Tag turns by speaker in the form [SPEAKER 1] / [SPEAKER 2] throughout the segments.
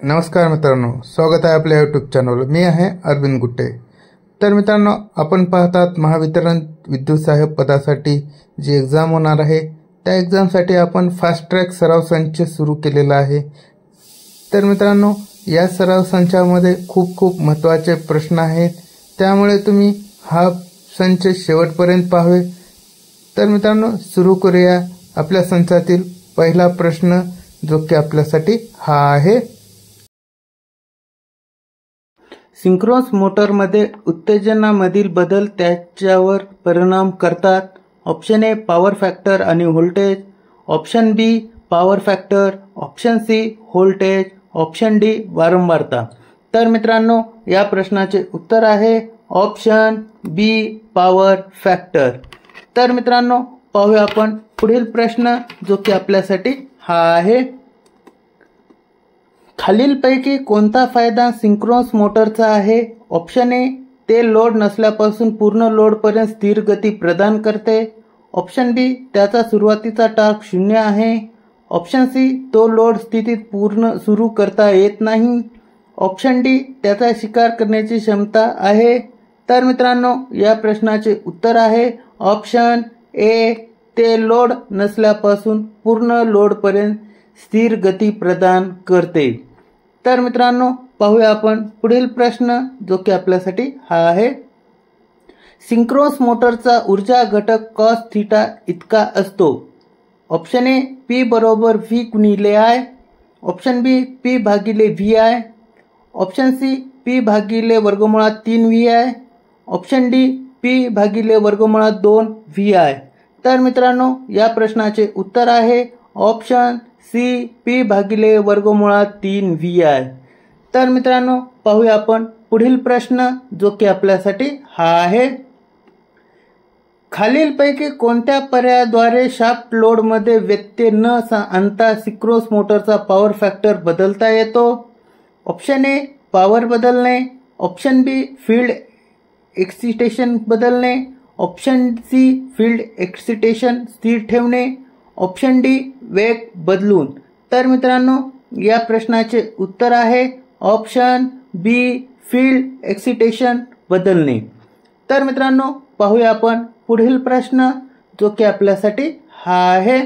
[SPEAKER 1] नमस्कार मित्रांनो, स्वागत आहे आपल्या यूट्यूब चॅनलवर। मी आहे अरविंद गुट्टे। तर मित्रांनो, आपण पाहतात महावितरण विद्युत सहाय्यक पदासाठी जी एक्झाम होणार आहे त्या एक्झामसाठी आपण फास्ट ट्रॅक सराव संच सुरू केलेला आहे। तर मित्रांनो, या सराव संचामध्ये खूप महत्त्वाचे प्रश्न आहेत, त्यामुळे तुम्ही हा संच शेवटपर्यंत पाहावे। तर मित्रांनो, सुरू करूया आपल्या संचातील पहिला प्रश्न, जो की आपल्यासाठी हा आहे। सिंक्रोनस मोटरमध्ये उत्तेजनामधील बदल त्याच्यावर परिणाम करतात। ऑप्शन ए पॉवर फॅक्टर आणि voltage, option B power factor, option C voltage, option D वारंवारता। तर मित्रांनो, या प्रश्नाचे उत्तर आहे ऑप्शन बी पॉवर फॅक्टर। तर मित्रांनो, पाहूया आपण पुढील प्रश्न, जो की आपल्यासाठी हा आहे। खालीलपैकी कोणता फायदा सिंक्रोनस मोटरचा आहे? ऑप्शन ए ते लोड नसल्यापासून पूर्ण लोडपर्यंत स्थिर गती प्रदान करते, ऑप्शन बी त्याचा सुरुवातीचा टॉर्क 0 आहे, ऑप्शन सी तो लोड स्थितीत पूर्ण सुरू करता येत नाही, ऑप्शन डी त्याचा शिकार करण्याची क्षमता आहे। तर मित्रांनो, या प्रश्नाचे उत्तर आहे ऑप्शन ए ते लोड नसल्यापासून पूर्ण लोडपर्यंत स्थिर गती प्रदान करते। तर मित्रांनो, पाहूया आपण पुढील प्रश्न, जो की आपल्यासाठी हा आहे। सिंक्रोनस मोटरचा ऊर्जा घटक कॉस थीटा इतका असतो। ऑप्शन ए पी बरोबर व्ही गुणिले आय, ऑप्शन बी पी भागिले V I, option C P भागिले वर्गमुळात 3 V I, option D P भागिले वर्गमुळात 2 व्ही आय। तर मित्रांनो, या प्रश्नाचे उत्तर आहे ऑप्शन सी पी भागिले वर्गमुळात 3 व्ही आय। तर मित्रांनो, पाहूया आपण पुढील प्रश्न, जो की आपल्यासाठी हा आहे। खालीलपैकी कोणत्या पर्यायाद्वारे शाफ्ट लोडमध्ये व्यत्यय न आणता सिंक्रोनस मोटरचा पॉवर फॅक्टर बदलता येतो? ऑप्शन ए पॉवर बदलणे, ऑप्शन बी फील्ड एक्सिटेशन बदलणे, ऑप्शन सी फील्ड एक्सिटेशन स्थिर ठेवणे, ऑप्शन डी वेग बदलून। तर मित्रांनो, या प्रश्नाचे उत्तर आहे ऑप्शन बी फील्ड एक्सिटेशन बदलणे। तर मित्रांनो, पाहूया आपण पुढील प्रश्न, जो की आपल्यासाठी हा आहे।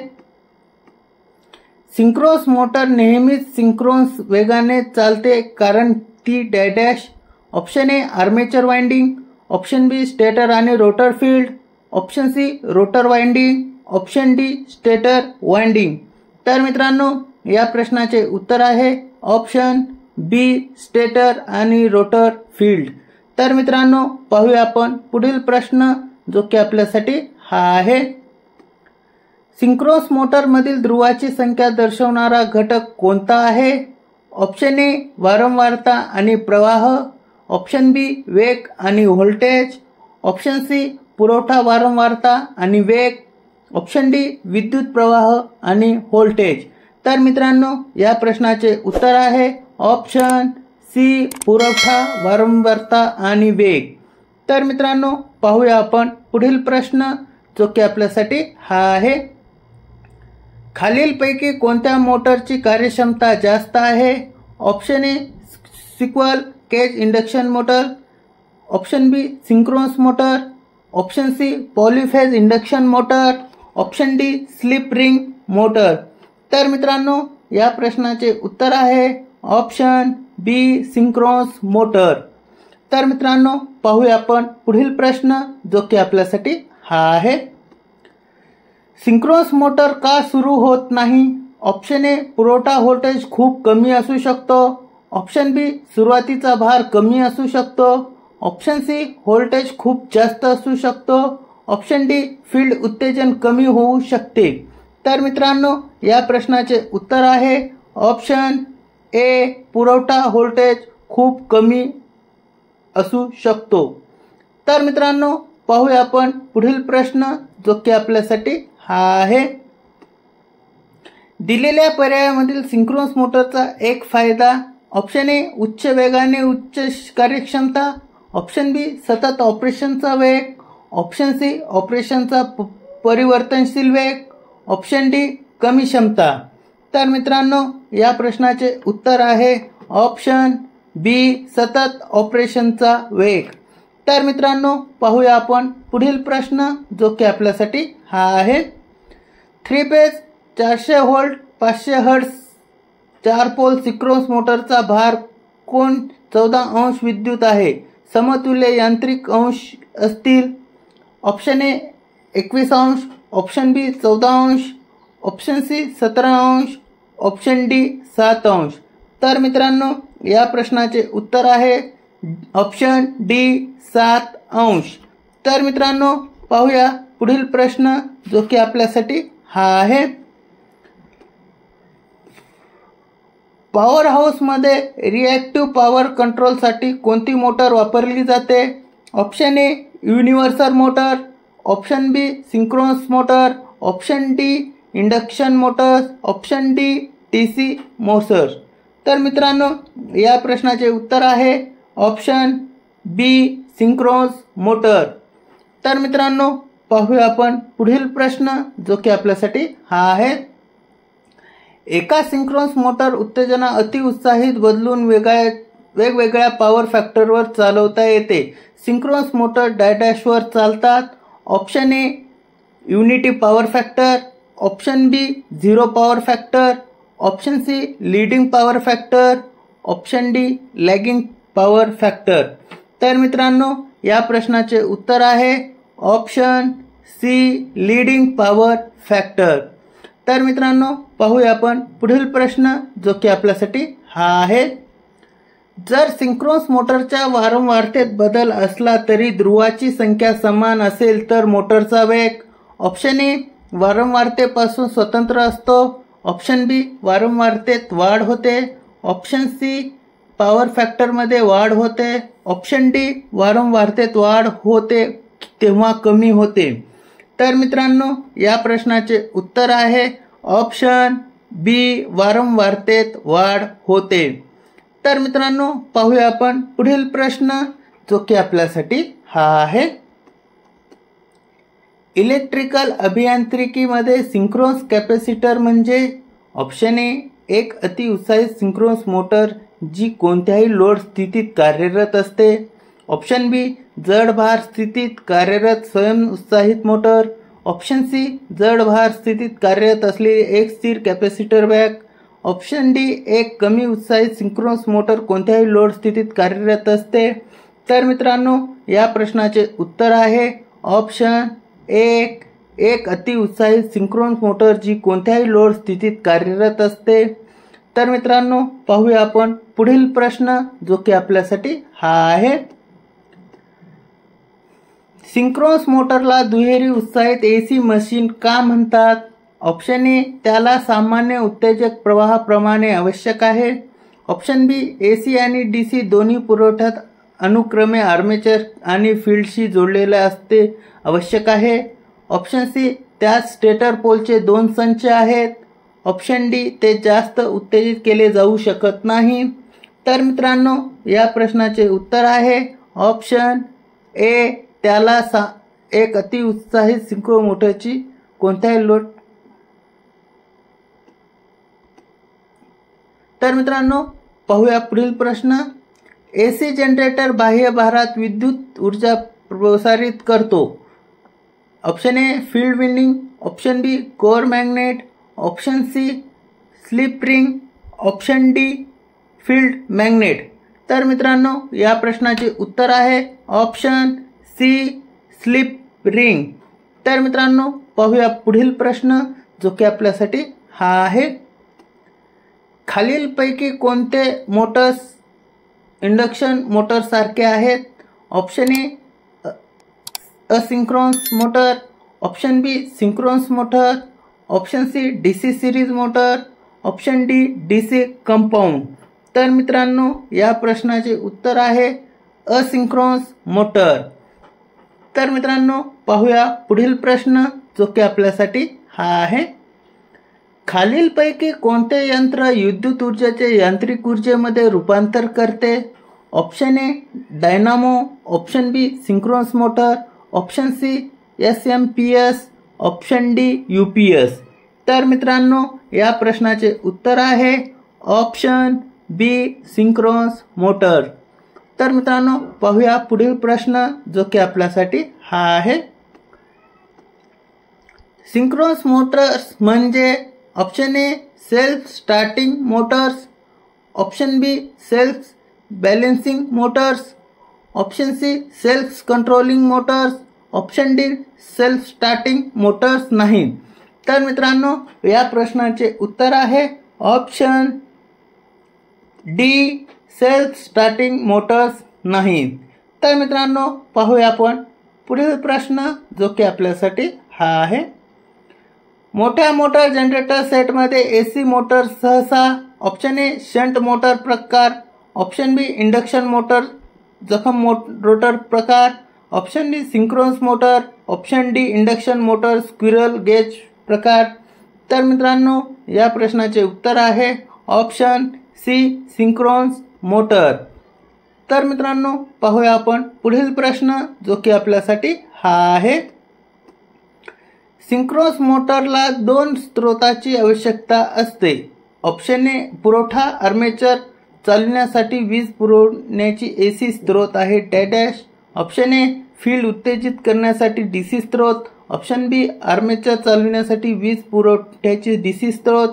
[SPEAKER 1] सिंक्रोनस मोटर नेहमीच सिंक्रोनस वेगाने चालते कारण ती dash. Option A armature winding, option B stator आणि rotor field, option C rotor winding, option D stator winding. तर मित्रांनो, या प्रश्नाचे उत्तर आहे ऑप्शन बी स्टेटर आणि रोटर फील्ड। तर मित्रांनो, पाहूया आपण पुढील प्रश्न, जो की आपल्यासाठी हा आहे। सिंक्रोनस मोटरमधील ध्रुवाची संख्या दर्शवणारा घटक कोणता आहे? ऑप्शन ए वारंवारता आणि प्रवाह, ऑप्शन बी वेग आणि व्होल्टेज, ऑप्शन सी पुरवठा वारंवारता आणि वेग, ऑप्शन डी विद्युत प्रवाह आणि व्होल्टेज। तर मित्रांनो, या प्रश्नाचे उत्तर आहे ऑप्शन सी पुरवठा वारंवारता आणि वेग। तर मित्रांनो, पाहूया आपण पुढील प्रश्न, जो की आपल्यासाठी हा आहे। खालीलपैकी कोणत्या मोटरची कार्यक्षमता जास्त आहे? Option A squirrel cage induction motor, option B synchronous motor, option C polyphase induction motor, option D slip ring motor. तर मित्रांनो, या प्रश्नाचे उत्तर आहे ऑप्शन बी सिंक्रोनस मोटर। तर मित्रांनो, पाहूया आपण पुढील प्रश्न, जो की आपल्यासाठी हा आहे। सिंक्रोनस मोटर का सुरू होत नाही? ऑप्शन ए पुरवठा व्होल्टेज खूप कमी असू शकतो, ऑप्शन बी सुरुवातीचा भार कमी असू शकतो, ऑप्शन सी व्होल्टेज खूप जास्त असू शकतो, ऑप्शन डी फील्ड उत्तेजन कमी होऊ शकते। तर मित्रांनो, या प्रश्नाचे उत्तर आहे ऑप्शन ए पुरवठा व्होल्टेज खूप कमी असू शकतो। तर मित्रांनो, पाहूया आपण पुढील प्रश्न, जो की आपल्यासाठी हा आहे। दिलेल्या पर्यायामधील सिंक्रोनस मोटरचा एक फायदा। ऑप्शन ए उच्च वेगाने उच्च कार्यक्षमता, ऑप्शन बी सतत ऑपरेशनचा वेग, ऑप्शन सी ऑपरेशनचा परिवर्तनशील वेग, ऑप्शन डी कमी क्षमता। तर मित्रांनो, या प्रश्नाचे उत्तर आहे ऑप्शन बी सतत ऑपरेशनचा वेग। तर मित्रांनो पाहूया आपण पुढील प्रश्न जो की आपल्यासाठी हा आहे। 3 phase 400 volt 500 hertz 4 pole synchronous मोटरचा भार कोन 14 अंश विद्युत आहे, समतुल्य यांत्रिक अंश असतील। ऑप्शन ए 21 अंश, ऑप्शन बी 14 अंश, ऑप्शन सी 17 अंश, ऑप्शन डी 7 अंश। तर मित्रांनो या प्रश्नाचे उत्तर आहे ऑप्शन डी 7 अंश। तर मित्रांनो पाहूया पुढील प्रश्न जो की आपल्यासाठी हा आहे। पॉवर हाऊस मध्ये रिएक्टिव्ह पॉवर कंट्रोलसाठी कोणती मोटर वापरली जाते? Option A universal motor, option B synchronous motor, option D induction motor, option D DC motor. तर मित्रांनो या प्रश्नाचे उत्तर आहे ऑप्शन बी सिंक्रोनस मोटर। तर मित्रांनो पाहूया आपण पुढील प्रश्न जो की आपल्यासाठी हा आहे। एका सिंक्रोनस मोटर उत्तेजना अतिउत्साहित बदलून वेगवेगळ्या पॉवर फॅक्टरवर चालवता येते। सिंक्रोनस मोटर डॅशवर चालतात। Option A unity power factor, option B 0 power factor, option C leading power factor, option D lagging power factor. तर मित्रांनो या प्रश्नाचे उत्तर आहे option C leading power factor. तर मित्रांनो पाहूया आपण पुढील प्रश्न जो की आपल्यासाठी हा आहे। जर सिंक्रोनस मोटरच्या वारंवारतेत बदल असला तरी ध्रुवाची संख्या समान असेल तर मोटरचा वेग ऑप्शन ए वारंवारतेपासून स्वतंत्र असतो, ऑप्शन बी वारंवारतेत वाढ होते, ऑप्शन सी पॉवर फॅक्टरमध्ये वाढ होते, ऑप्शन डी वारंवारतेत वाढ होते तेव्हा कमी होते। तर मित्रांनो या प्रश्नाचे उत्तर आहे ऑप्शन बी वारंवारतेत वाढ होते। तर मित्रांनो पाहूया आपण पुढील प्रश्न जो की आपल्यासाठी हा आहे। इलेक्ट्रिकल अभियांत्रिकीमध्ये सिंक्रोनस कॅपॅसिटर म्हणजे ऑप्शन ए एक अतिउत्साहित सिंक्रोनस मोटर जी कोणत्याही लोड स्थितीत कार्यरत असते, ऑप्शन बी जड भार स्थितीत कार्यरत स्वयंउत्साहित मोटर, ऑप्शन सी जड भार स्थितीत कार्यरत असलेली एक स्थिर कॅपॅसिटर बॅग, ऑप्शन डी एक कमी उत्साहित सिंक्रोनस मोटर कोणत्याही लोड स्थितीत कार्यरत असते। तर मित्रांनो या प्रश्नाचे उत्तर आहे ऑप्शन एक अतिउत्साहित सिंक्रोनस मोटर जी कोणत्याही लोड स्थितीत कार्यरत असते। तर मित्रांनो पाहूया आपण पुढील प्रश्न जो की आपल्यासाठी हा आहे। सिंक्रोनस मोटरला दुहेरी उत्साहित एसी मशीन का म्हणतात? ऑप्शन ए त्याला सामान्य उत्तेजक प्रवाहाप्रमाणे आवश्यक आहे, ऑप्शन बी एसी आणि डीसी दोन्ही पुरवठ्यात अनुक्रमे आर्मेचर आणि फील्डशी जोडलेले असते आवश्यक आहे, ऑप्शन सी त्यात स्टेटर पोलचे 2 संच आहेत, ऑप्शन डी ते जास्त उत्तेजित केले जाऊ शकत नाही। तर मित्रांनो या प्रश्नाचे उत्तर आहे ऑप्शन ए त्याला एक अतिउत्साहित सिंक्रो मोटरची कोणत्याही लोड। तर मित्रांनो पाहूया पुढील प्रश्न। एसी जनरेटर बाह्य भारात विद्युत ऊर्जा प्रसारित करतो, option A field winding, option B core magnet, option C slip ring, option D field magnet. तर मित्रांनो या प्रश्नाचे उत्तर आहे ऑप्शन सी स्लिप रिंग। तर मित्रांनो पाहूया पुढील प्रश्न जो की आपल्यासाठी हा आहे। खालीलपैकी कोणते मोटर्स इंडक्शन मोटर सारखे आहेत? Option A asynchronous motor, option B synchronous motor, option C DC series motor, option D DC compound. तर मित्रांनो या प्रश्नाचे उत्तर आहे असिंक्रोनस मोटर। तर मित्रांनो पाहूया पुढील प्रश्न जो की आपल्यासाठी हा आहे। खालीलपैकी कोणते यंत्र विद्युत ऊर्जेचे यांत्रिक ऊर्जेमध्ये रूपांतर करते? Option A dynamo, option B synchronous motor, option C SMPS, option D UPS. तर मित्रांनो या प्रश्नाचे उत्तर आहे ऑप्शन बी सिंक्रोनस मोटर. तर मित्रांनो पाहूया पुढील प्रश्न जो की आपल्यासाठी हा आहे. सिंक्रोनस मोटर्स म्हणजे option A self starting motors, option B self balancing motors, option C self controlling motors, option D self starting motors नाही. तर मित्रांनो या प्रश्नाचे उत्तर आहे option D self starting motors नाही. तर मित्रांनो पाहूया आपण पुढील प्रश्न जो की आपल्यासाठी हा आहे. मोठ्या मोटर जनरेटर सेटमध्ये एसी मोटर सहसा ऑप्शन ए शंट मोटर प्रकार, ऑप्शन बी इंडक्शन मोटर जखम रोटर प्रकार, option D synchronous motor, option D induction motor squirrel gauge प्रकार. तर मित्रांनो या प्रश्नाचे उत्तर आहे ऑप्शन सी सिंक्रोनस मोटर. तर मित्रांनो पाहूया आपण पुढील प्रश्न जो की आपल्यासाठी हा आहे. सिंक्रोनस मोटरला दोन स्त्रोताची आवश्यकता असते. ऑप्शन ए पुरवठा आर्मेचर चालविण्यासाठी वीज पुरवण्याची एसी स्त्रोत आहे डॅश, ऑप्शन ए फील्ड उत्तेजित करण्यासाठी डीसी स्त्रोत, ऑप्शन बी आर्मेचर चालविण्यासाठी वीज पुरवठ्याची डीसी स्त्रोत,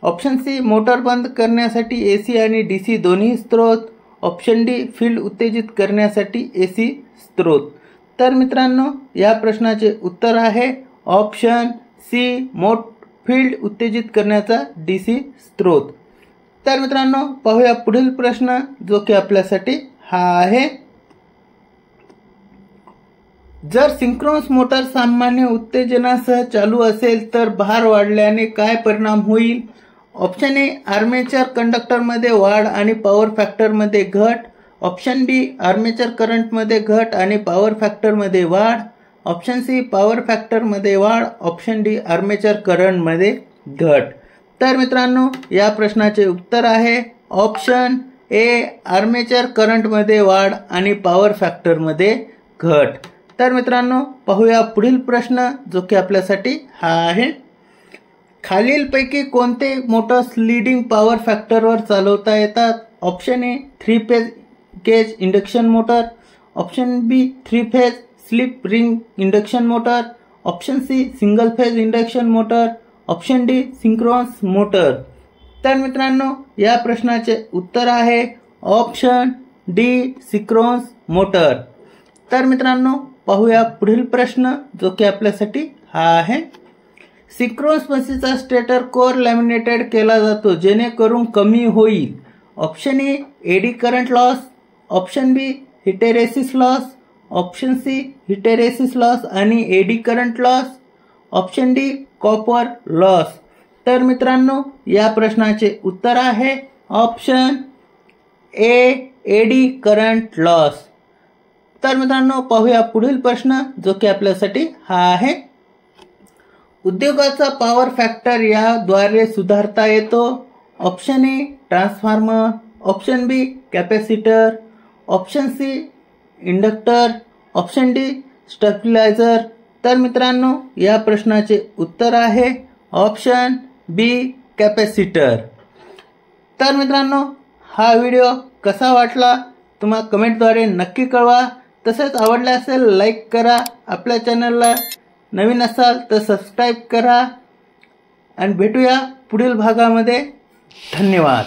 [SPEAKER 1] ऑप्शन सी मोटर बंद करण्यासाठी एसी आणि डीसी दोन्ही स्त्रोत, ऑप्शन डी फील्ड उत्तेजित करण्यासाठी एसी स्त्रोत. तर मित्रांनो या प्रश्नाचे उत्तर आहे ऑप्शन सी फील्ड उत्तेजित करण्याचा डीसी स्त्रोत. तर मित्रांनो पाहूया पुढील प्रश्न जो की आपल्यासाठी हा आहे. जर सिंक्रोनस मोटर सामान्य उत्तेजनासह चालू असेल तर भार वाढल्याने काय परिणाम होईल. ऑप्शन ए आर्मेचर कंडक्टरमध्ये वाढ आणि पॉवर फॅक्टरमध्ये घट, ऑप्शन बी आर्मेचर करंटमध्ये घट आणि पॉवर फॅक्टरमध्ये वाढ, ऑप्शन सी पॉवर फॅक्टरमध्ये वाढ, ऑप्शन डी आर्मेचर करंटमध्ये घट. तर मित्रांनो या प्रश्नाचे उत्तर आहे ऑप्शन ए आर्मेचर करंटमध्ये वाढ आणि पॉवर फॅक्टरमध्ये घट. तर मित्रांनो पाहूया पुढील प्रश्न जो की आपल्यासाठी हा आहे. खालीलपैकी कोणते मोटर्स लीडिंग पॉवर फॅक्टरवर चालवता येतात. Option A 3 phase cage induction motor, option B 3 phase slip ring induction motor, option C single phase induction motor, option D synchronous motor. तर मित्रांनो या प्रश्नाचे उत्तर आहे ऑप्शन डी सिंक्रोनस मोटर. तर मित्रांनो पाहूया पुढील प्रश्न जो की आपल्यासाठी हा आहे. सिंक्रोनस मशीनचा स्टेटर कोर लॅमिनेटेड केला जातो जेणेकरून कमी होईल. Option A eddy current loss, option B hysteresis loss, option C hysteresis loss आणि eddy current loss, option D copper loss. तर मित्रांनो या प्रश्नाचे उत्तर आहे option A eddy current loss. तर मित्रांनो पाहूया पुढील प्रश्न जो की आपल्यासाठी हा आहे. उद्योगाचा पॉवर फॅक्टर याद्वारे सुधारता येतो. Option A transformer, option B capacitor, option C inductor, option D stabiliser. तर मित्रांनो या प्रश्नाचे उत्तर आहे ऑप्शन बी कॅपॅसिटर. तर मित्रांनो हा व्हिडिओ कसा वाटला तुम्हाला कमेंटद्वारे नक्की कळवा. तसेच आवडले असेल लाईक करा, आपल्या चॅनलला नवीन असाल तर सबस्क्राईब करा आणि भेटूया पुढील भागामध्ये. धन्यवाद.